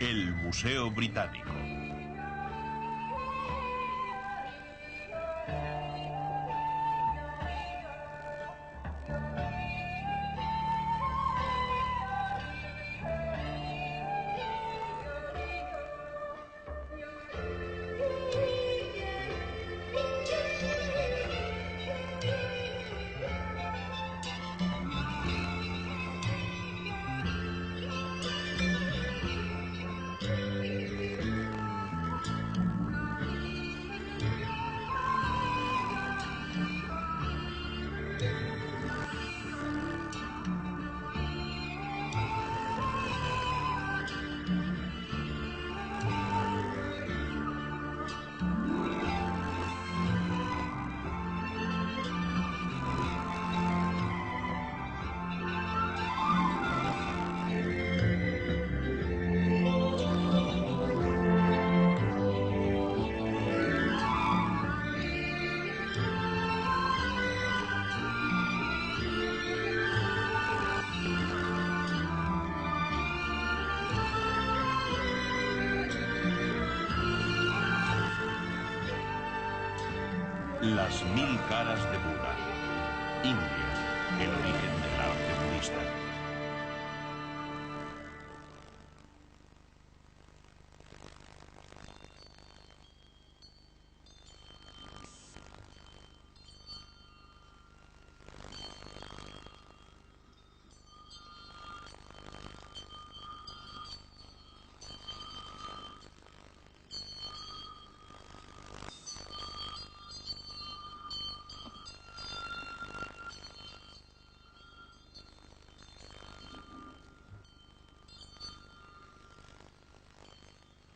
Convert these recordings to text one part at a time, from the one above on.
El Museo Británico. Las 1000 caras de Buda. India, el origen del arte budista.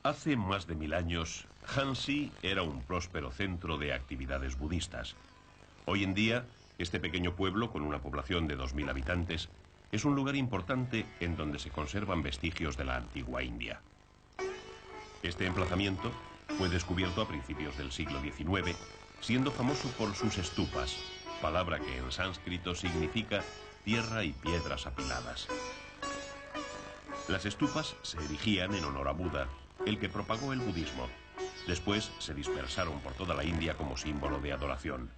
Hace más de 1000 años, Hansi era un próspero centro de actividades budistas. Hoy en día, este pequeño pueblo, con una población de 2000 habitantes, es un lugar importante en donde se conservan vestigios de la antigua India. Este emplazamiento fue descubierto a principios del siglo XIX, siendo famoso por sus stupas, palabra que en sánscrito significa tierra y piedras apiladas. Las stupas se erigían en honor a Buda, el que propagó el budismo. Después se dispersaron por toda la India como símbolo de adoración.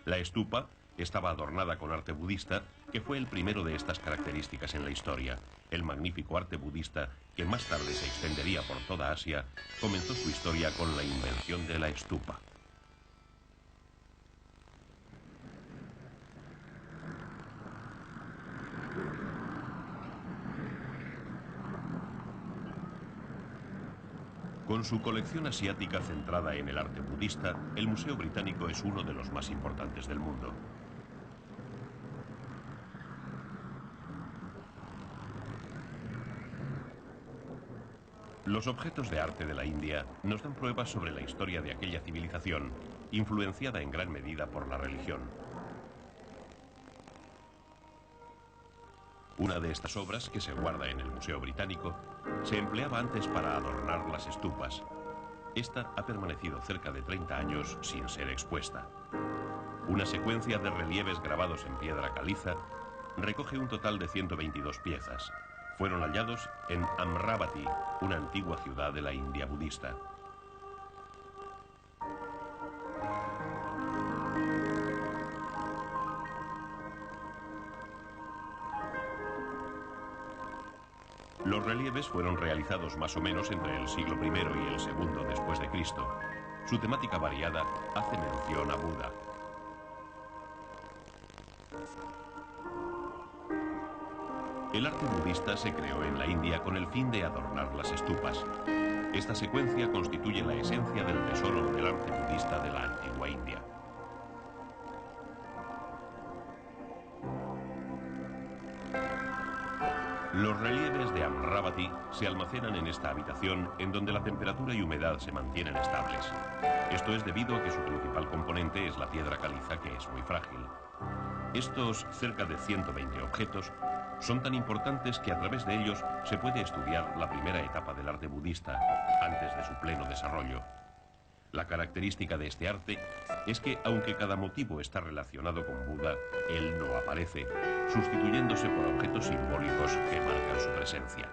La stupa estaba adornada con arte budista, que fue el primero de estas características en la historia. El magnífico arte budista, que más tarde se extendería por toda Asia, comenzó su historia con la invención de la stupa. Con su colección asiática centrada en el arte budista, el Museo Británico es uno de los más importantes del mundo. Los objetos de arte de la India nos dan pruebas sobre la historia de aquella civilización, influenciada en gran medida por la religión. Una de estas obras, que se guarda en el Museo Británico, se empleaba antes para adornar las stupas. Esta ha permanecido cerca de 30 años sin ser expuesta. Una secuencia de relieves grabados en piedra caliza recoge un total de 122 piezas. Fueron hallados en Amravati, una antigua ciudad de la India budista. Los relieves fueron realizados más o menos entre el siglo I y el II después de Cristo. Su temática variada hace mención a Buda. El arte budista se creó en la India con el fin de adornar las stupas. Esta secuencia constituye la esencia del tesoro del arte budista de la antigua India. Los relieves de Amravati se almacenan en esta habitación, en donde la temperatura y humedad se mantienen estables. Esto es debido a que su principal componente es la piedra caliza, que es muy frágil. Estos cerca de 120 objetos son tan importantes que a través de ellos se puede estudiar la primera etapa del arte budista, antes de su pleno desarrollo. La característica de este arte es que, aunque cada motivo está relacionado con Buda, él no aparece, sustituyéndose por objetos simbólicos que marcan su presencia.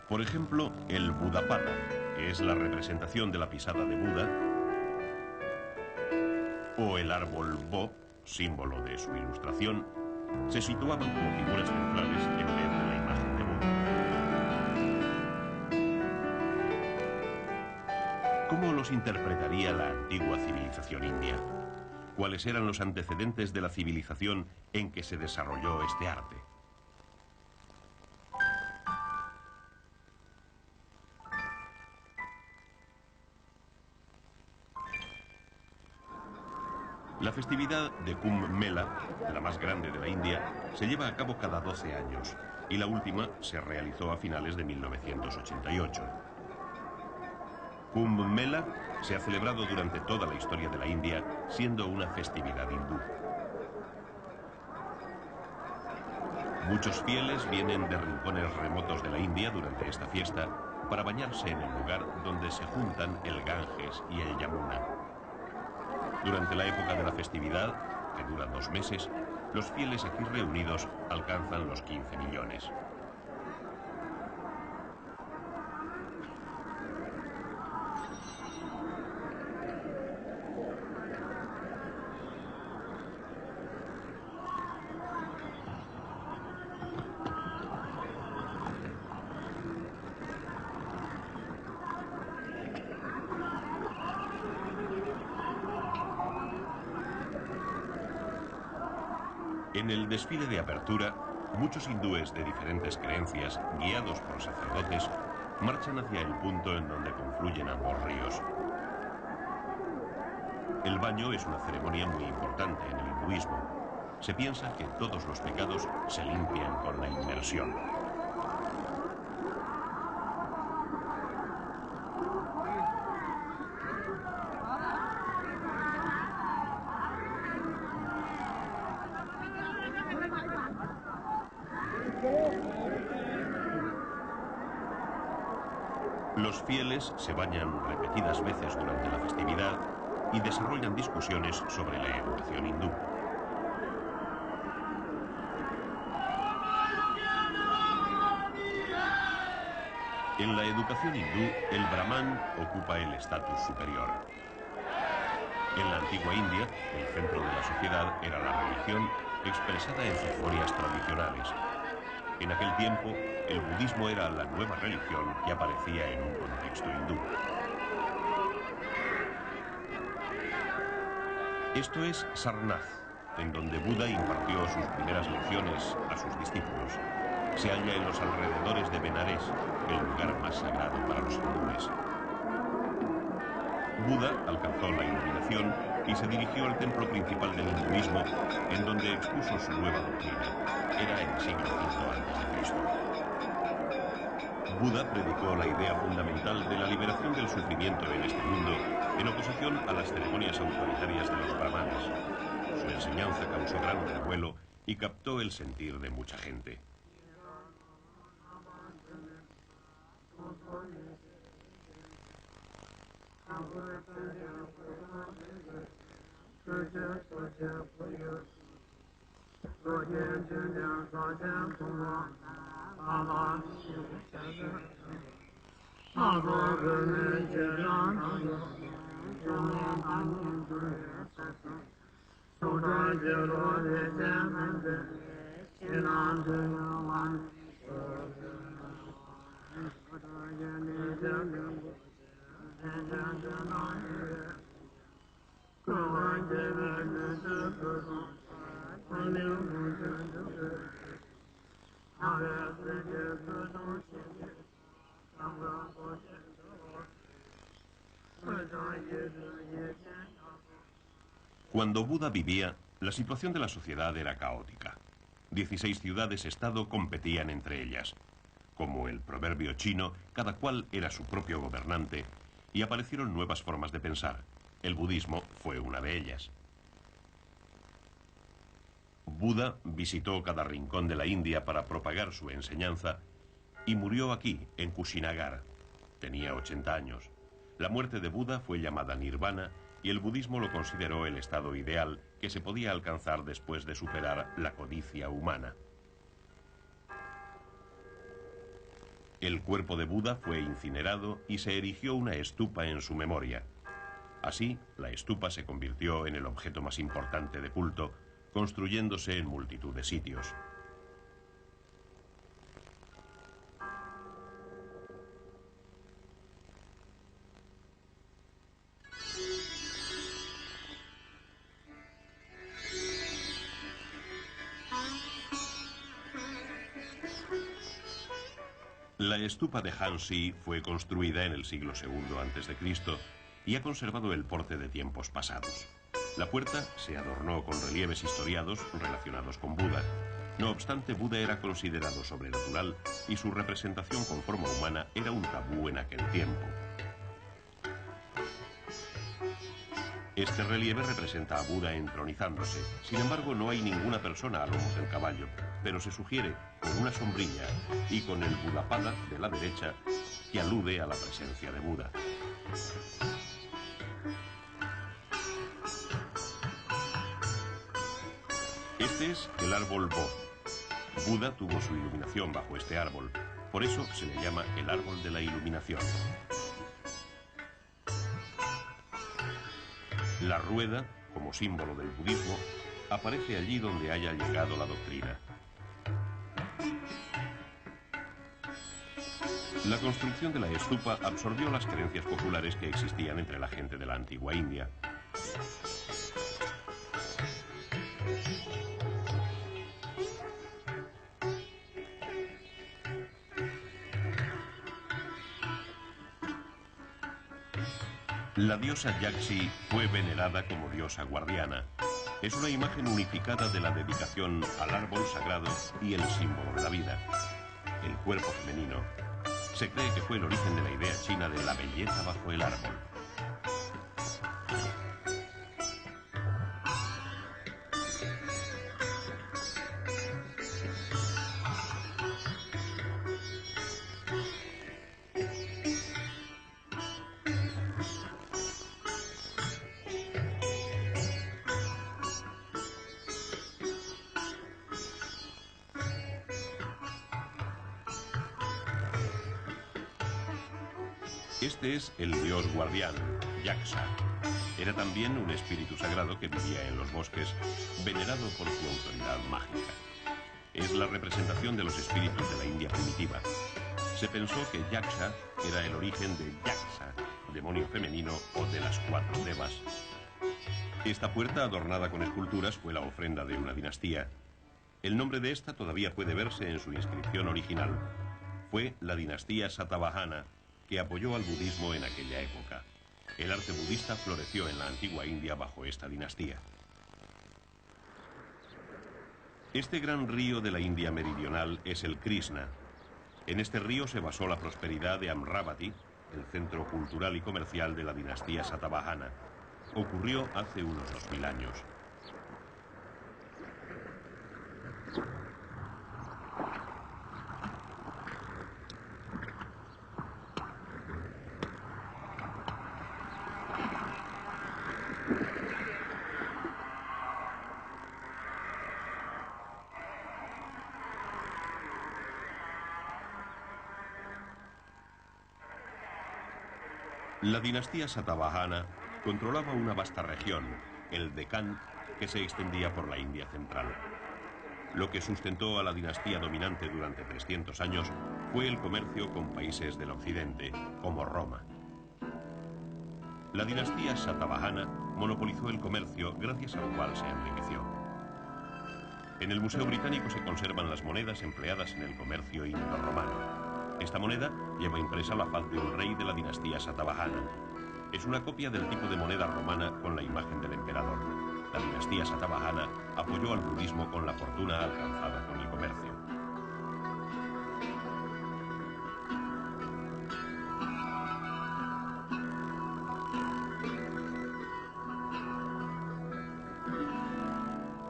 Por ejemplo, el Buddhapata, que es la representación de la pisada de Buda, o el árbol Bo, símbolo de su ilustración, se situaban como figuras centrales en vez de la imagen de Buda. ¿Cómo los interpretaría la antigua civilización india? ¿Cuáles eran los antecedentes de la civilización en que se desarrolló este arte? La festividad de Kumbh Mela, la más grande de la India, se lleva a cabo cada 12 años y la última se realizó a finales de 1988. Kumbh Mela se ha celebrado durante toda la historia de la India, siendo una festividad hindú. Muchos fieles vienen de rincones remotos de la India durante esta fiesta para bañarse en el lugar donde se juntan el Ganges y el Yamuna. Durante la época de la festividad, que dura 2 meses, los fieles aquí reunidos alcanzan los 15 millones. En el desfile de apertura, muchos hindúes de diferentes creencias, guiados por sacerdotes, marchan hacia el punto en donde confluyen ambos ríos. El baño es una ceremonia muy importante en el hinduismo. Se piensa que todos los pecados se limpian con la inmersión. Los fieles se bañan repetidas veces durante la festividad y desarrollan discusiones sobre la educación hindú. En la educación hindú, el brahman ocupa el estatus superior. En la antigua India, el centro de la sociedad era la religión expresada en ceremonias tradicionales. En aquel tiempo, el budismo era la nueva religión que aparecía en un contexto hindú. Esto es Sarnath, en donde Buda impartió sus primeras lecciones a sus discípulos. Se halla en los alrededores de Benares, el lugar más sagrado para los hindúes. Buda alcanzó la iluminación y se dirigió al templo principal del hinduismo, en donde expuso su nueva doctrina. Era el siglo V a.C. Buda predicó la idea fundamental de la liberación del sufrimiento en este mundo, en oposición a las ceremonias autoritarias de los brahmanes. Su enseñanza causó gran revuelo y captó el sentir de mucha gente. Cuando Buda vivía, la situación de la sociedad era caótica. 16 ciudades-estado competían entre ellas. Como el proverbio chino, cada cual era su propio gobernante, y aparecieron nuevas formas de pensar. El budismo fue una de ellas. Buda visitó cada rincón de la India para propagar su enseñanza y murió aquí, en Kushinagar. Tenía 80 años. La muerte de Buda fue llamada Nirvana y el budismo lo consideró el estado ideal que se podía alcanzar después de superar la codicia humana. El cuerpo de Buda fue incinerado y se erigió una estupa en su memoria. Así, la estupa se convirtió en el objeto más importante de culto, construyéndose en multitud de sitios. La estupa de Hansi fue construida en el siglo II a.C. y ha conservado el porte de tiempos pasados. La puerta se adornó con relieves historiados relacionados con Buda. No obstante, Buda era considerado sobrenatural y su representación con forma humana era un tabú en aquel tiempo. Este relieve representa a Buda entronizándose. Sin embargo, no hay ninguna persona a lomos del caballo, pero se sugiere con una sombrilla y con el Budapada de la derecha que alude a la presencia de Buda. Este es el árbol Bo. Buda tuvo su iluminación bajo este árbol, por eso se le llama el árbol de la iluminación. La rueda, como símbolo del budismo, aparece allí donde haya llegado la doctrina. La construcción de la estupa absorbió las creencias populares que existían entre la gente de la antigua India. La diosa Yakshi fue venerada como diosa guardiana. Es una imagen unificada de la dedicación al árbol sagrado y el símbolo de la vida, el cuerpo femenino. Se cree que fue el origen de la idea china de la belleza bajo el árbol. Este es el dios guardián, Yaksa. Era también un espíritu sagrado que vivía en los bosques, venerado por su autoridad mágica. Es la representación de los espíritus de la India primitiva. Se pensó que Yaksa era el origen de Yaksa, demonio femenino o de las 4 devas. Esta puerta adornada con esculturas fue la ofrenda de una dinastía. El nombre de esta todavía puede verse en su inscripción original. Fue la dinastía Satavahana, que apoyó al budismo en aquella época. El arte budista floreció en la antigua India bajo esta dinastía. Este gran río de la India meridional es el Krishna. En este río se basó la prosperidad de Amravati, el centro cultural y comercial de la dinastía Satavahana. Ocurrió hace unos 2000 años. La dinastía Satavahana controlaba una vasta región, el Deccan, que se extendía por la India central. Lo que sustentó a la dinastía dominante durante 300 años fue el comercio con países del occidente, como Roma. La dinastía Satavahana monopolizó el comercio, gracias al cual se enriqueció. En el Museo Británico se conservan las monedas empleadas en el comercio indo-romano. Esta moneda lleva impresa la faz de un rey de la dinastía Satavahana. Es una copia del tipo de moneda romana con la imagen del emperador. La dinastía Satavahana apoyó al budismo con la fortuna alcanzada con el comercio.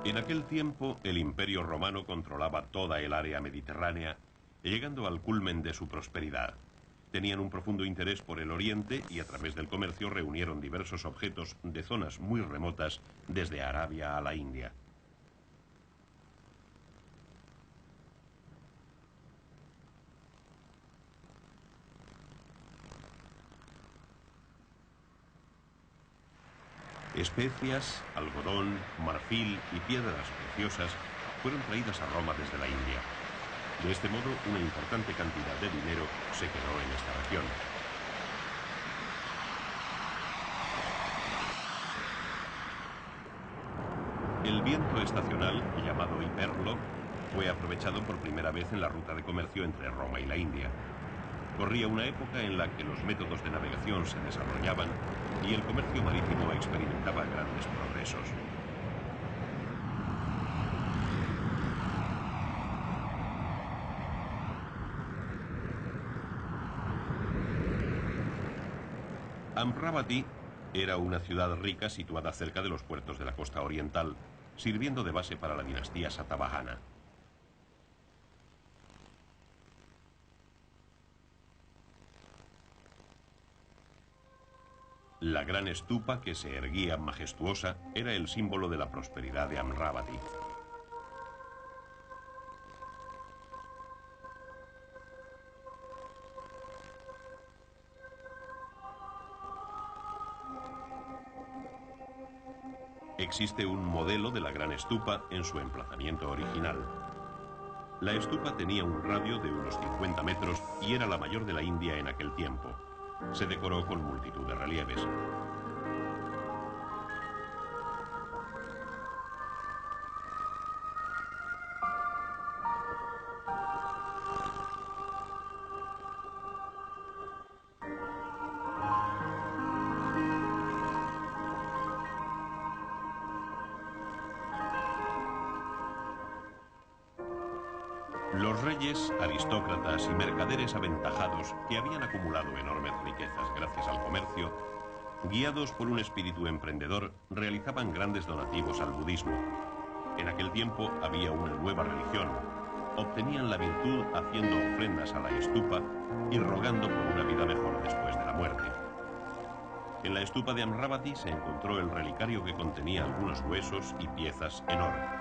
En aquel tiempo, el Imperio Romano controlaba toda el área mediterránea, llegando al culmen de su prosperidad. Tenían un profundo interés por el Oriente y a través del comercio reunieron diversos objetos de zonas muy remotas, desde Arabia a la India. Especias, algodón, marfil y piedras preciosas fueron traídas a Roma desde la India. De este modo, una importante cantidad de dinero se quedó en esta región. El viento estacional, llamado hiperlo, fue aprovechado por primera vez en la ruta de comercio entre Roma y la India. Corría una época en la que los métodos de navegación se desarrollaban y el comercio marítimo experimentaba grandes progresos. Amravati era una ciudad rica situada cerca de los puertos de la costa oriental, sirviendo de base para la dinastía Satavahana. La gran estupa que se erguía majestuosa era el símbolo de la prosperidad de Amravati. Existe un modelo de la gran estupa en su emplazamiento original. La estupa tenía un radio de unos 50 metros y era la mayor de la India en aquel tiempo. Se decoró con multitud de relieves. Los reyes, aristócratas y mercaderes aventajados que habían acumulado enormes riquezas gracias al comercio, guiados por un espíritu emprendedor, realizaban grandes donativos al budismo. En aquel tiempo había una nueva religión. Obtenían la virtud haciendo ofrendas a la estupa y rogando por una vida mejor después de la muerte. En la estupa de Amravati se encontró el relicario que contenía algunos huesos y piezas en oro.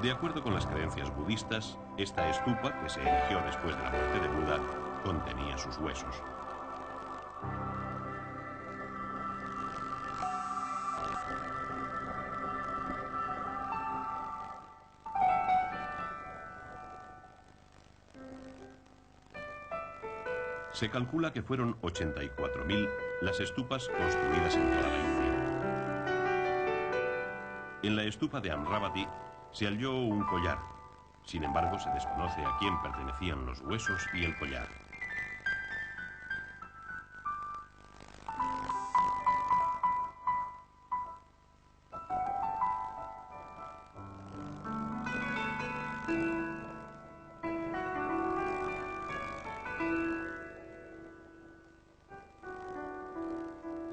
De acuerdo con las creencias budistas, esta estupa, que se erigió después de la muerte de Buda, contenía sus huesos. Se calcula que fueron 84.000 las estupas construidas en toda la India. En la estupa de Amravati se halló un collar. Sin embargo, se desconoce a quién pertenecían los huesos y el collar.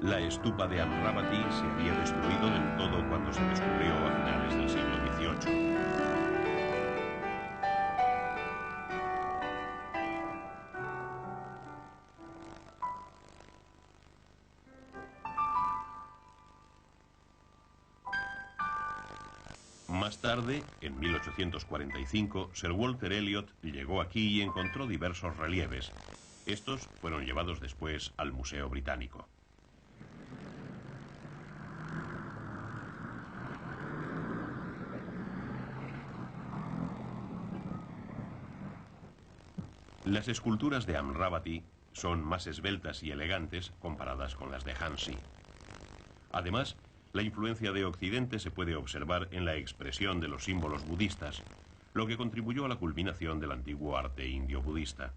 La estupa de Amravati se había destruido del todo cuando se descubrió a finales del siglo XVIII. Más tarde, en 1845, Sir Walter Elliot llegó aquí y encontró diversos relieves. Estos fueron llevados después al Museo Británico. Las esculturas de Amravati son más esbeltas y elegantes comparadas con las de Jhansi. Además, la influencia de Occidente se puede observar en la expresión de los símbolos budistas, lo que contribuyó a la culminación del antiguo arte indio budista.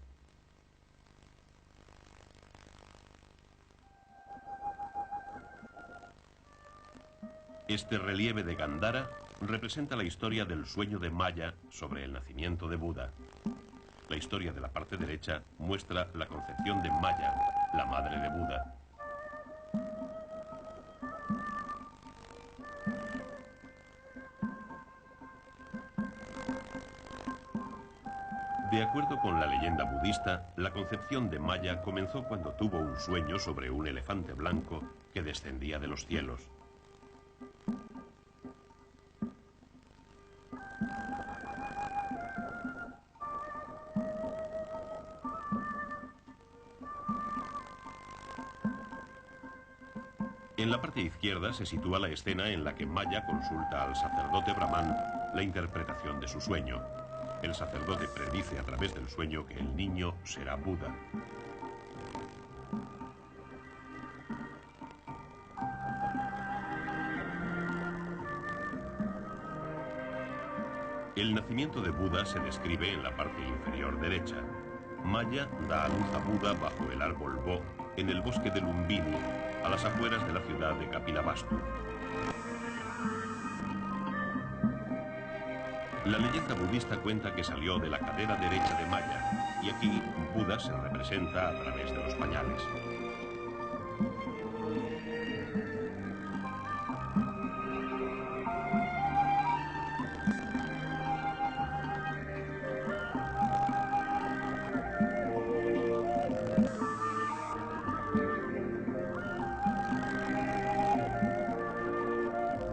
Este relieve de Gandhara representa la historia del sueño de Maya sobre el nacimiento de Buda. La historia de la parte derecha muestra la concepción de Maya, la madre de Buda. De acuerdo con la leyenda budista, la concepción de Maya comenzó cuando tuvo un sueño sobre un elefante blanco que descendía de los cielos. En la parte izquierda se sitúa la escena en la que Maya consulta al sacerdote Brahman la interpretación de su sueño. El sacerdote predice a través del sueño que el niño será Buda. El nacimiento de Buda se describe en la parte inferior derecha. Maya da a luz a Buda bajo el árbol Bo en el bosque de Lumbini, a las afueras de la ciudad de Kapilavastu. La leyenda budista cuenta que salió de la cadera derecha de Maya, y aquí Buda se representa a través de los pañales.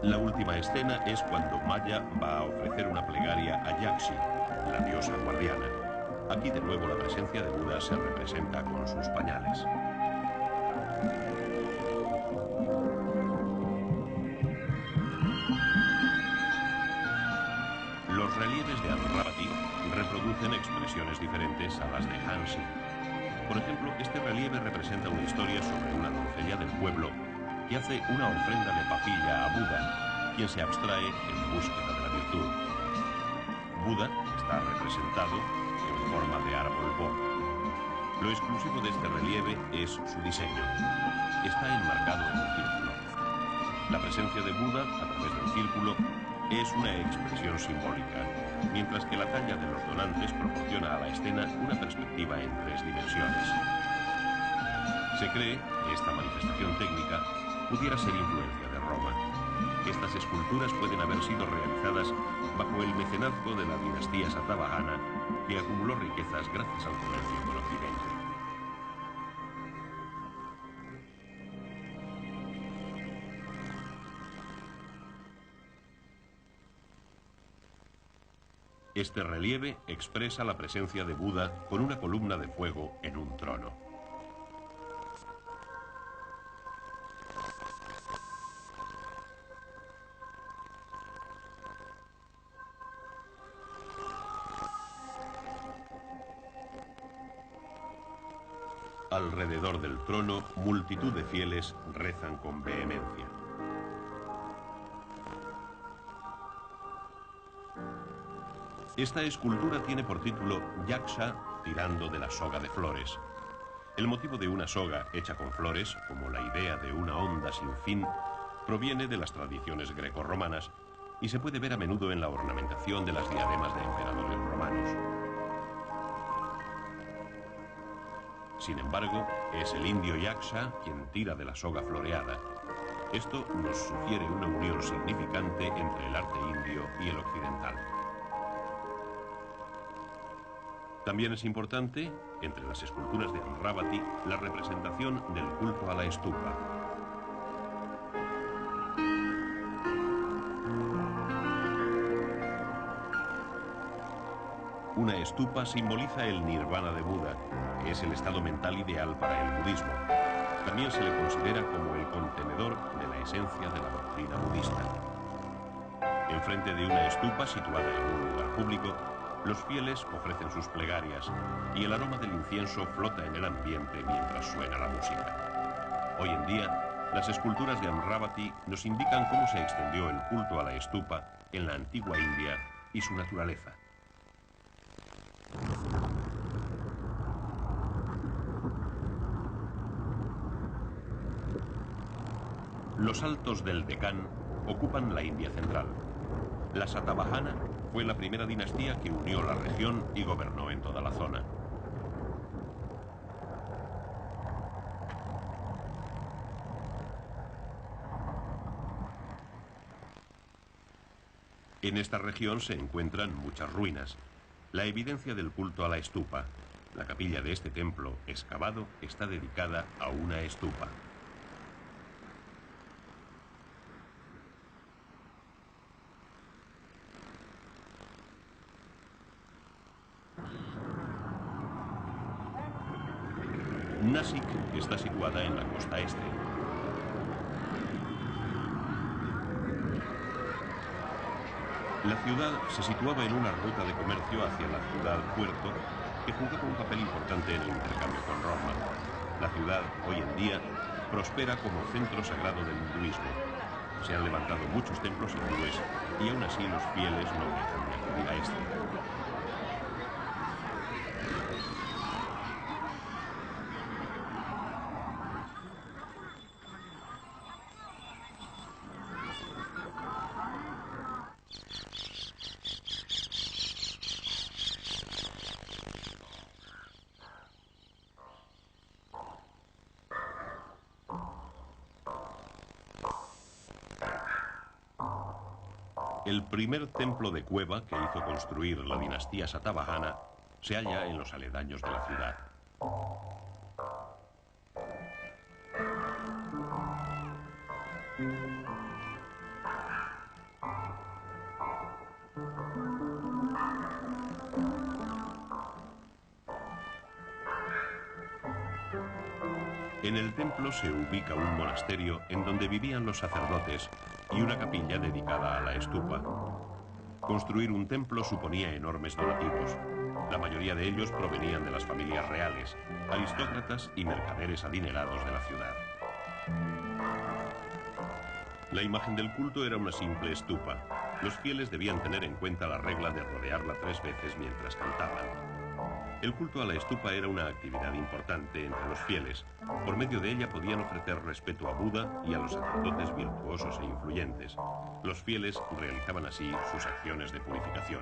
La última escena es cuando Maya va a ofrecer una plegaria a Yakshi, la diosa guardiana. Aquí de nuevo la presencia de Buda se representa con sus pañales. Los relieves de Amravati reproducen expresiones diferentes a las de Hansi. Por ejemplo, este relieve representa una historia sobre una doncella del pueblo que hace una ofrenda de papilla a Buda, quien se abstrae en búsqueda de la virtud. Buda está representado en forma de árbol Bo. Lo exclusivo de este relieve es su diseño. Está enmarcado en un círculo. La presencia de Buda a través del círculo es una expresión simbólica, mientras que la talla de los donantes proporciona a la escena una perspectiva en 3 dimensiones. Se cree que esta manifestación técnica pudiera ser influencia de Roma. Estas esculturas pueden haber sido realizadas bajo el mecenazgo de la dinastía Satavahana, que acumuló riquezas gracias al comercio con Occidente. Este relieve expresa la presencia de Buda con una columna de fuego en un trono. Alrededor del trono, multitud de fieles rezan con vehemencia. Esta escultura tiene por título Yaksha tirando de la soga de flores. El motivo de una soga hecha con flores, como la idea de una onda sin fin, proviene de las tradiciones grecorromanas y se puede ver a menudo en la ornamentación de las diademas de emperadores romanos. Sin embargo, es el indio Yaksha quien tira de la soga floreada. Esto nos sugiere una unión significante entre el arte indio y el occidental. También es importante, entre las esculturas de Amravati, la representación del culto a la estupa. Una estupa simboliza el nirvana de Buda, que es el estado mental ideal para el budismo. También se le considera como el contenedor de la esencia de la doctrina budista. Enfrente de una estupa situada en un lugar público, los fieles ofrecen sus plegarias y el aroma del incienso flota en el ambiente mientras suena la música. Hoy en día, las esculturas de Amravati nos indican cómo se extendió el culto a la estupa en la antigua India y su naturaleza. Los altos del Deccan ocupan la India central. La Satavahana fue la primera dinastía que unió la región y gobernó en toda la zona. En esta región se encuentran muchas ruinas. La evidencia del culto a la estupa. La capilla de este templo excavado está dedicada a una estupa. Nasik está situada en la costa este. La ciudad se situaba en una ruta de comercio hacia la ciudad-puerto que jugaba un papel importante en el intercambio con Roma. La ciudad, hoy en día, prospera como centro sagrado del hinduismo. Se han levantado muchos templos hindúes y aún así los fieles no dejan de acudir a este. El primer templo de cueva que hizo construir la dinastía Satavahana se halla en los aledaños de la ciudad. En el templo se ubica un monasterio en donde vivían los sacerdotes y una capilla dedicada a la estupa. Construir un templo suponía enormes donativos. La mayoría de ellos provenían de las familias reales, aristócratas y mercaderes adinerados de la ciudad. La imagen del culto era una simple estupa. Los fieles debían tener en cuenta la regla de rodearla 3 veces mientras cantaban. El culto a la estupa era una actividad importante entre los fieles. Por medio de ella podían ofrecer respeto a Buda y a los sacerdotes virtuosos e influyentes. Los fieles realizaban así sus acciones de purificación.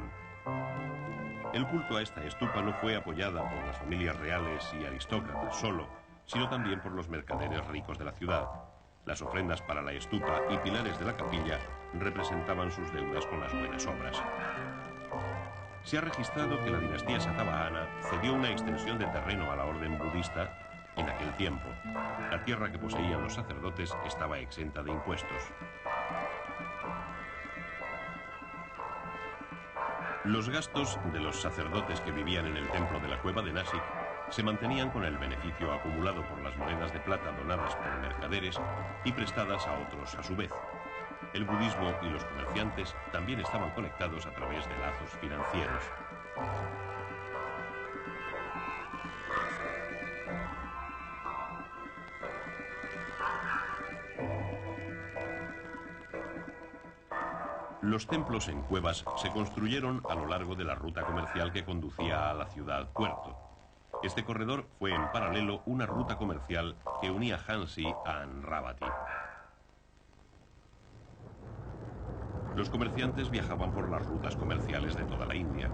El culto a esta estupa no fue apoyada por las familias reales y aristócratas solo, sino también por los mercaderes ricos de la ciudad. Las ofrendas para la estupa y pilares de la capilla representaban sus deudas con las buenas obras. Se ha registrado que la dinastía Satavahana cedió una extensión de terreno a la orden budista en aquel tiempo. La tierra que poseían los sacerdotes estaba exenta de impuestos. Los gastos de los sacerdotes que vivían en el templo de la cueva de Nasik se mantenían con el beneficio acumulado por las monedas de plata donadas por mercaderes y prestadas a otros a su vez. El budismo y los comerciantes también estaban conectados a través de lazos financieros. Los templos en cuevas se construyeron a lo largo de la ruta comercial que conducía a la ciudad-puerto. Este corredor fue en paralelo una ruta comercial que unía Jhansi a Amravati. Los comerciantes viajaban por las rutas comerciales de toda la India.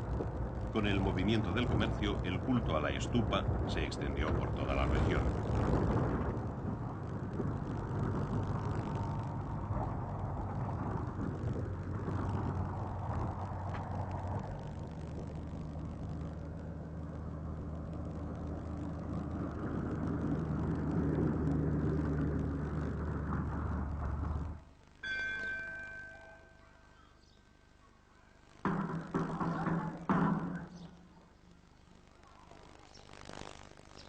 Con el movimiento del comercio, el culto a la estupa se extendió por toda la región.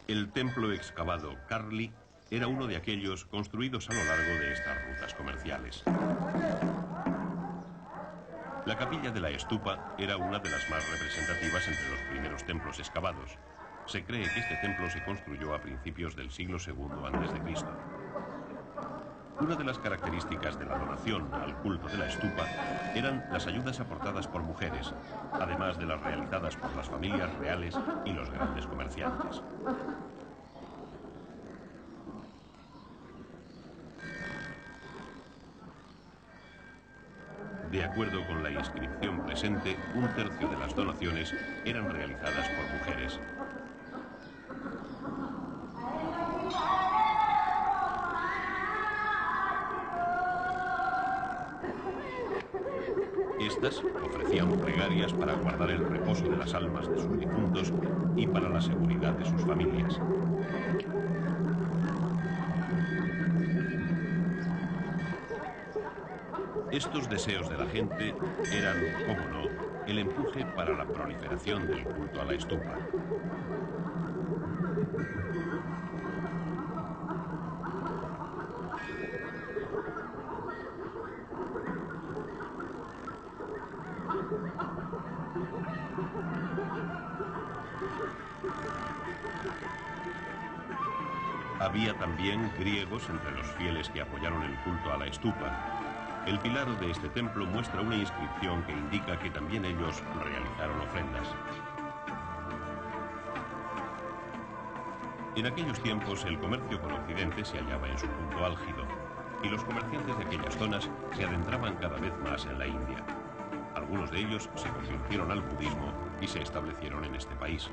El templo excavado Karli era uno de aquellos construidos a lo largo de estas rutas comerciales. La capilla de la estupa era una de las más representativas entre los primeros templos excavados. Se cree que este templo se construyó a principios del siglo II a.C. Una de las características de la donación al culto de la estupa eran las ayudas aportadas por mujeres, además de las realizadas por las familias reales y los grandes comerciantes. De acuerdo con la inscripción presente, 1/3 de las donaciones eran realizadas por mujeres. Estas ofrecían plegarias para guardar el reposo de las almas de sus difuntos y para la seguridad de sus familias. Estos deseos de la gente eran, como no, el empuje para la proliferación del culto a la estupa. Había también griegos entre los fieles que apoyaron el culto a la estupa. El pilar de este templo muestra una inscripción que indica que también ellos realizaron ofrendas. En aquellos tiempos el comercio con Occidente se hallaba en su punto álgido y los comerciantes de aquellas zonas se adentraban cada vez más en la India. Algunos de ellos se convirtieron al budismo y se establecieron en este país.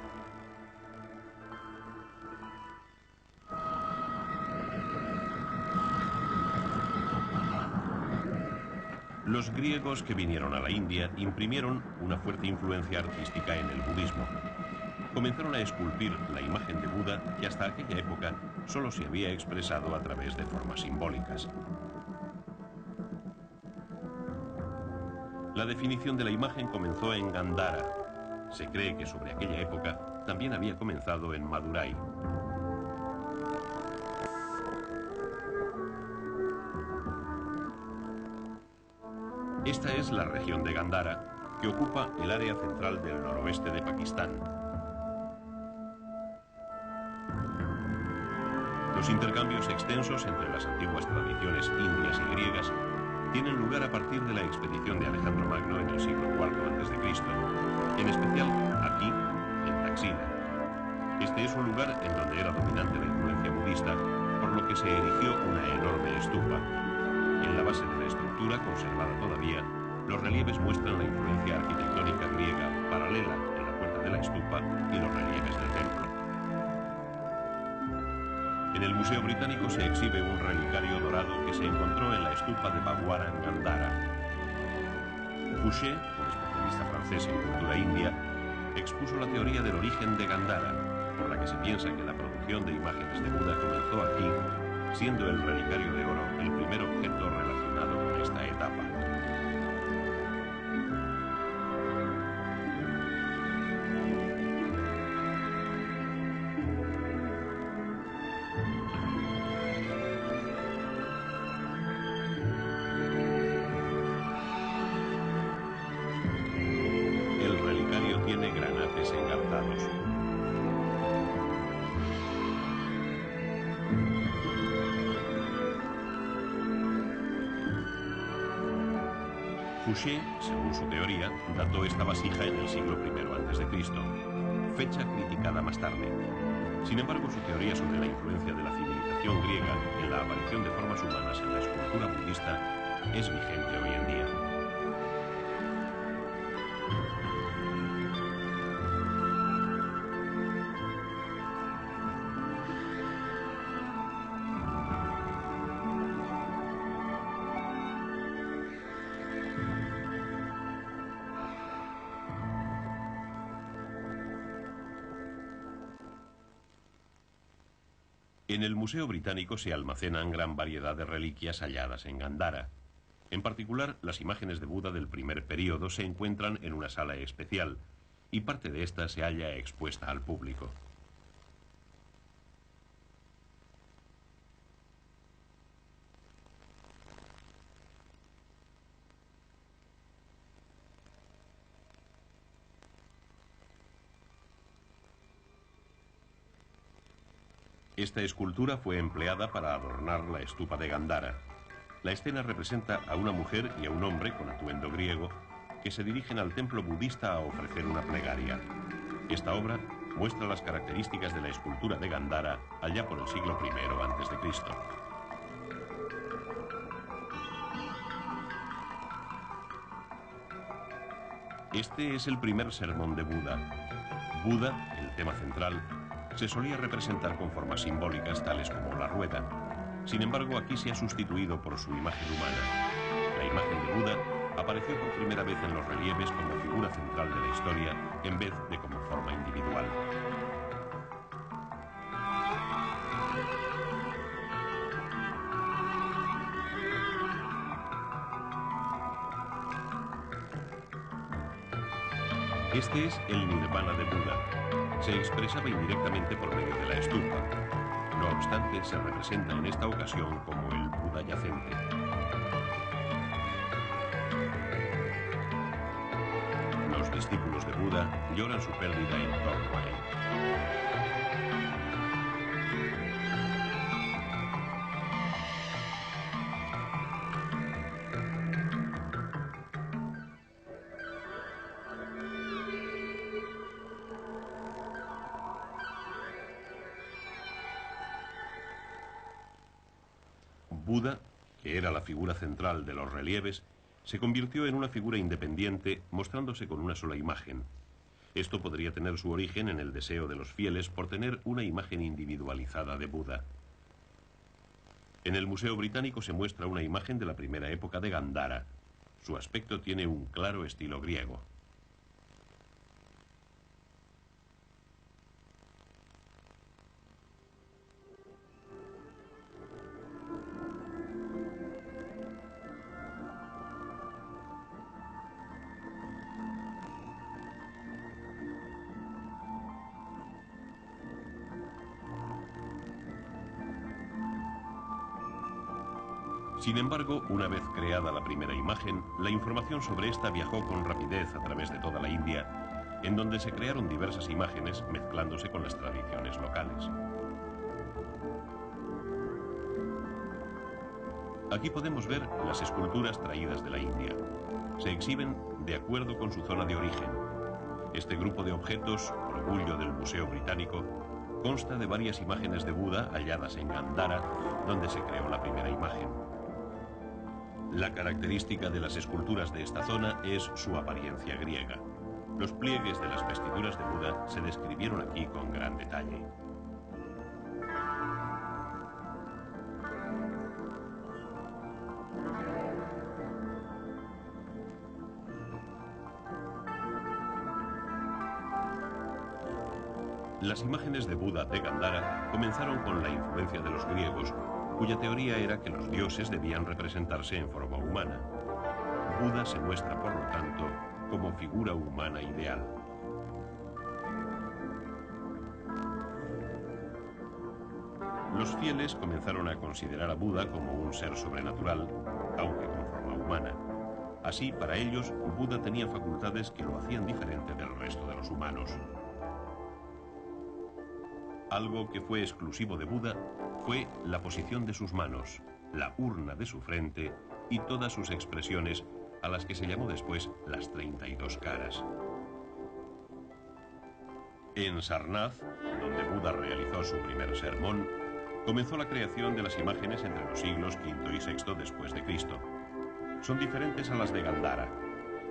Los griegos que vinieron a la India imprimieron una fuerte influencia artística en el budismo. Comenzaron a esculpir la imagen de Buda que hasta aquella época solo se había expresado a través de formas simbólicas. La definición de la imagen comenzó en Gandhara. Se cree que sobre aquella época también había comenzado en Madurai. Esta es la región de Gandhara, que ocupa el área central del noroeste de Pakistán. Los intercambios extensos entre las antiguas tradiciones indias y griegas tienen lugar a partir de la expedición de Alejandro Magno en el siglo IV a.C., en especial aquí, en Taxila. Este es un lugar en donde era dominante la influencia budista, por lo que se erigió una enorme estupa. En la base de la estructura, conservada todavía, los relieves muestran la influencia arquitectónica griega paralela en la puerta de la estupa y los relieves del templo. En el Museo Británico se exhibe un relicario dorado que se encontró en la estupa de Bhagwan en Gandhara. Fouché, un especialista francés en cultura india, expuso la teoría del origen de Gandhara, por la que se piensa que la producción de imágenes de Buda comenzó aquí, siendo el relicario de oro el primer objeto relacionado con esta etapa. El relicario tiene granates engarzados. Fouché, según su teoría, dató esta vasija en el siglo I a.C., fecha criticada más tarde. Sin embargo, su teoría sobre la influencia de la civilización griega en la aparición de formas humanas en la escultura budista es vigente hoy en día. En el Museo Británico se almacenan gran variedad de reliquias halladas en Gandhara. En particular, las imágenes de Buda del primer período se encuentran en una sala especial, y parte de esta se halla expuesta al público. Esta escultura fue empleada para adornar la estupa de Gandhara. La escena representa a una mujer y a un hombre con atuendo griego que se dirigen al templo budista a ofrecer una plegaria. Esta obra muestra las características de la escultura de Gandhara allá por el siglo I a.C. Este es el primer sermón de Buda. Buda, el tema central, se solía representar con formas simbólicas tales como la rueda. Sin embargo, aquí se ha sustituido por su imagen humana. La imagen de Buda apareció por primera vez en los relieves como figura central de la historia en vez de como forma individual. Este es el Nirvana de Buda. Se expresaba indirectamente por medio de la estupa. No obstante, se representa en esta ocasión como el Buda yacente. Los discípulos de Buda lloran su pérdida en torno a él. Buda, que era la figura central de los relieves, se convirtió en una figura independiente, mostrándose con una sola imagen. Esto podría tener su origen en el deseo de los fieles por tener una imagen individualizada de Buda. En el Museo Británico se muestra una imagen de la primera época de Gandhara. Su aspecto tiene un claro estilo griego. Sin embargo, una vez creada la primera imagen, la información sobre esta viajó con rapidez a través de toda la India, en donde se crearon diversas imágenes mezclándose con las tradiciones locales. Aquí podemos ver las esculturas traídas de la India. Se exhiben de acuerdo con su zona de origen. Este grupo de objetos, orgullo del Museo Británico, consta de varias imágenes de Buda halladas en Gandhara, donde se creó la primera imagen. La característica de las esculturas de esta zona es su apariencia griega. Los pliegues de las vestiduras de Buda se describieron aquí con gran detalle. Las imágenes de Buda de Gandhara comenzaron con la influencia de los griegos, cuya teoría era que los dioses debían representarse en forma humana. Buda se muestra, por lo tanto, como figura humana ideal. Los fieles comenzaron a considerar a Buda como un ser sobrenatural, aunque con forma humana. Así, para ellos, Buda tenía facultades que lo hacían diferente del resto de los humanos. Algo que fue exclusivo de Buda fue la posición de sus manos, la urna de su frente y todas sus expresiones, a las que se llamó después las 32 caras. En Sarnath, donde Buda realizó su primer sermón, comenzó la creación de las imágenes entre los siglos V y VI después de Cristo. Son diferentes a las de Gandhara.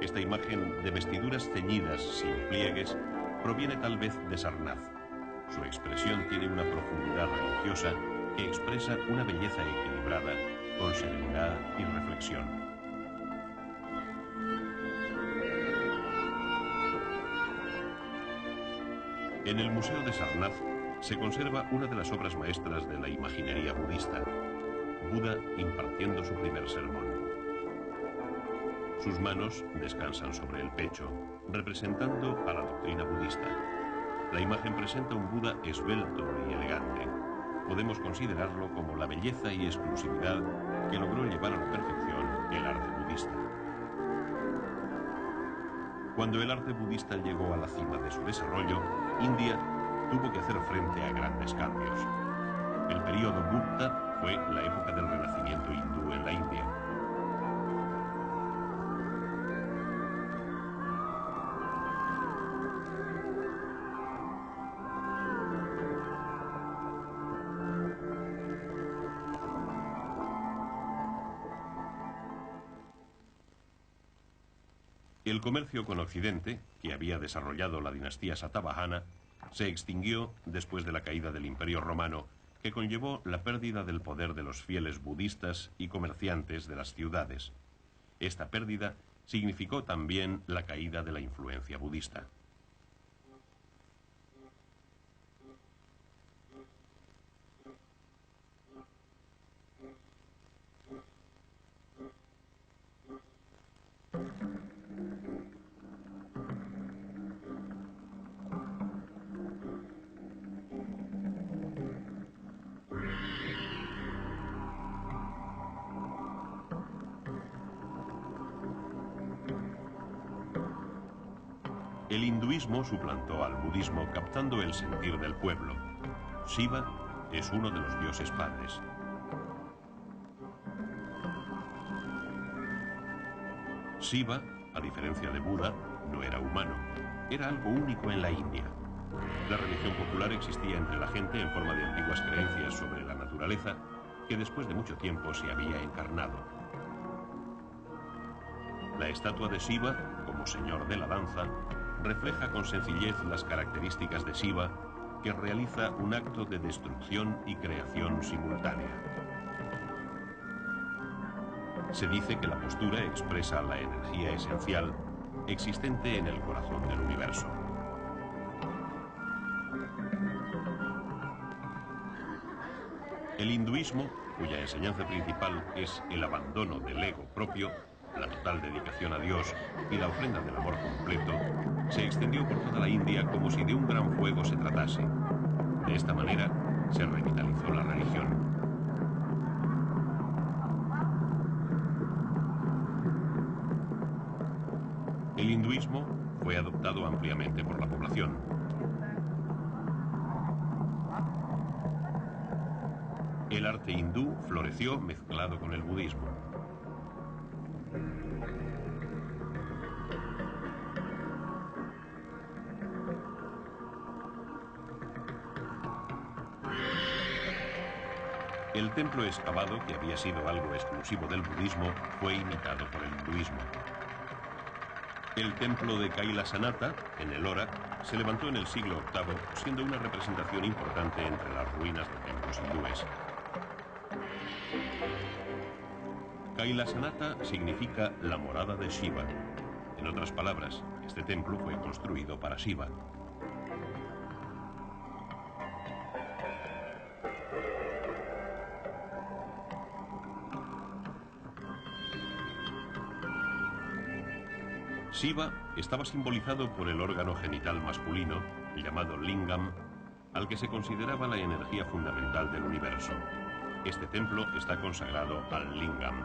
Esta imagen de vestiduras ceñidas sin pliegues proviene tal vez de Sarnath. Su expresión tiene una profundidad religiosa que expresa una belleza equilibrada, con serenidad y reflexión. En el Museo de Sarnath se conserva una de las obras maestras de la imaginería budista, Buda impartiendo su primer sermón. Sus manos descansan sobre el pecho, representando a la doctrina budista. La imagen presenta un Buda esbelto y elegante. Podemos considerarlo como la belleza y exclusividad que logró llevar a la perfección el arte budista. Cuando el arte budista llegó a la cima de su desarrollo, India tuvo que hacer frente a grandes cambios. El período Gupta fue la época del renacimiento hindú en la India. El comercio con Occidente, que había desarrollado la dinastía Satavahana, se extinguió después de la caída del Imperio Romano, que conllevó la pérdida del poder de los fieles budistas y comerciantes de las ciudades. Esta pérdida significó también la caída de la influencia budista. El hinduismo suplantó al budismo captando el sentir del pueblo. Shiva es uno de los dioses padres. Shiva, a diferencia de Buda, no era humano. Era algo único en la India. La religión popular existía entre la gente en forma de antiguas creencias sobre la naturaleza, que después de mucho tiempo se había encarnado. La estatua de Shiva, como señor de la danza, refleja con sencillez las características de Shiva, que realiza un acto de destrucción y creación simultánea. Se dice que la postura expresa la energía esencial existente en el corazón del universo. El hinduismo, cuya enseñanza principal es el abandono del ego propio, la total dedicación a Dios y la ofrenda del amor completo, se extendió por toda la India como si de un gran fuego se tratase. De esta manera se revitalizó la religión. El hinduismo fue adoptado ampliamente por la población. El arte hindú floreció mezclado con el budismo. El templo excavado, que había sido algo exclusivo del budismo, fue imitado por el hinduismo. El templo de Kailasanata, en Ellora, se levantó en el siglo VIII, siendo una representación importante entre las ruinas de templos hindúes. Kailasanata significa la morada de Shiva. En otras palabras, este templo fue construido para Shiva. Shiva estaba simbolizado por el órgano genital masculino, llamado Lingam, al que se consideraba la energía fundamental del universo. Este templo está consagrado al Lingam.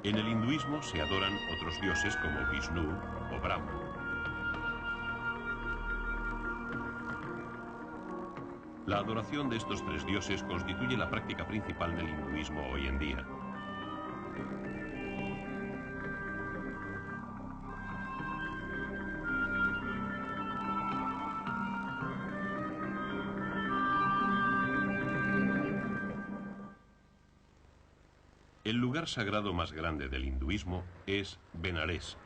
En el hinduismo se adoran otros dioses como Vishnu o Brahma. La adoración de estos tres dioses constituye la práctica principal del hinduismo hoy en día. El lugar sagrado más grande del hinduismo es Benares.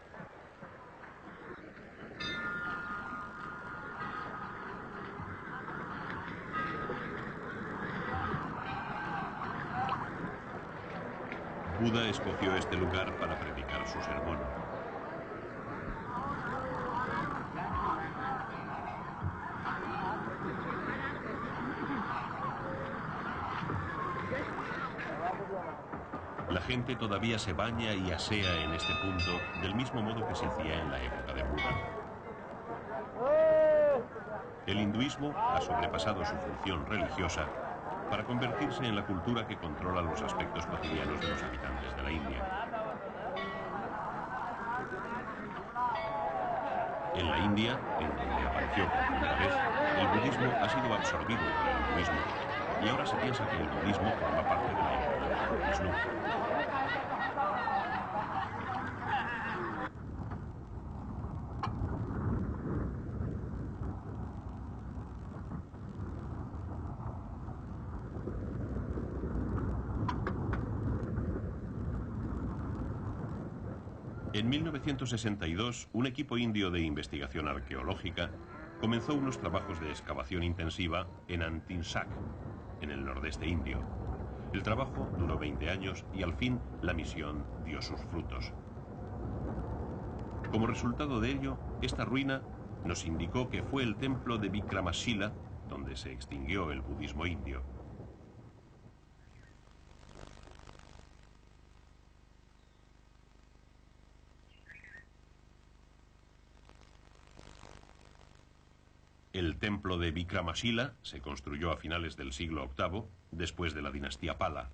Buda escogió este lugar para predicar su sermón. La gente todavía se baña y asea en este punto, del mismo modo que se hacía en la época de Buda. El hinduismo ha sobrepasado su función religiosa para convertirse en la cultura que controla los aspectos cotidianos de los habitantes de la India. En la India, en donde apareció por primera vez, el budismo ha sido absorbido por el hinduismo, y ahora se piensa que el budismo forma parte de la influencia de Vishnu. En 1962, un equipo indio de investigación arqueológica comenzó unos trabajos de excavación intensiva en Antinsak, en el nordeste indio. El trabajo duró 20 años y al fin la misión dio sus frutos. Como resultado de ello, esta ruina nos indicó que fue el templo de Vikramashila donde se extinguió el budismo indio. El templo de Vikramashila se construyó a finales del siglo VIII, después de la dinastía Pala.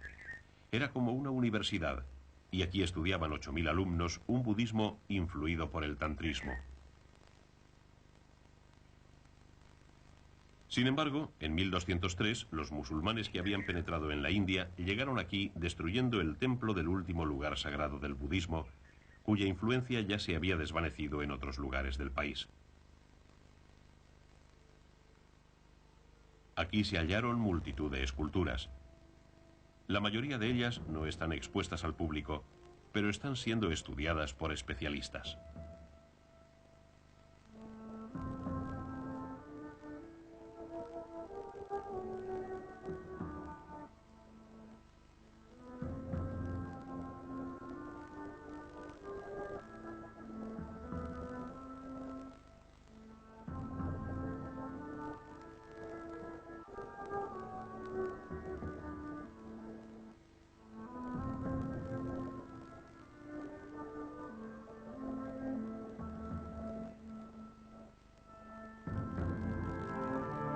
Era como una universidad, y aquí estudiaban 8.000 alumnos un budismo influido por el tantrismo. Sin embargo, en 1203, los musulmanes que habían penetrado en la India llegaron aquí destruyendo el templo del último lugar sagrado del budismo, cuya influencia ya se había desvanecido en otros lugares del país. Aquí se hallaron multitud de esculturas. La mayoría de ellas no están expuestas al público, pero están siendo estudiadas por especialistas.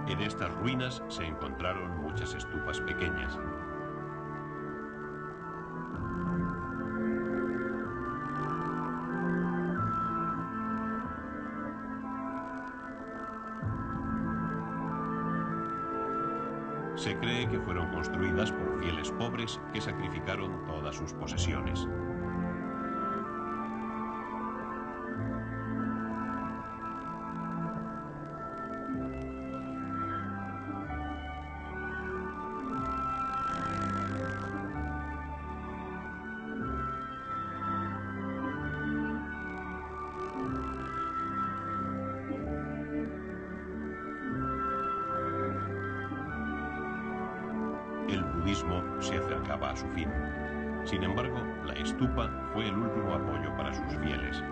En estas ruinas se encontraron muchas estupas pequeñas. Se cree que fueron construidas por fieles pobres que sacrificaron todas sus posesiones. El budismo se acercaba a su fin. Sin embargo, la estupa fue el último apoyo para sus fieles.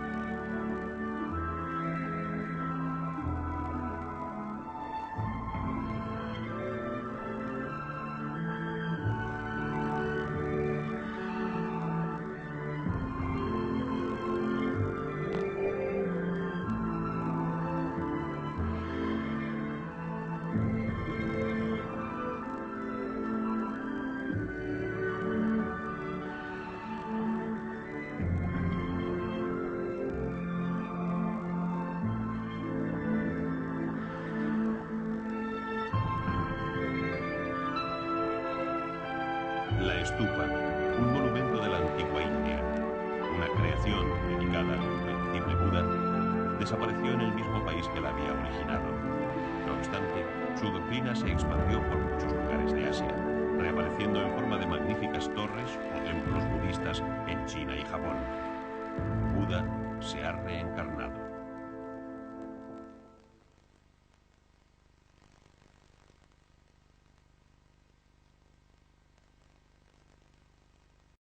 La estupa, un monumento de la antigua India, una creación dedicada al invencible Buda, desapareció en el mismo país que la había originado. No obstante, su doctrina se expandió por muchos lugares de Asia, reapareciendo en forma de magníficas torres o templos budistas en China y Japón. Buda se ha reencarnado.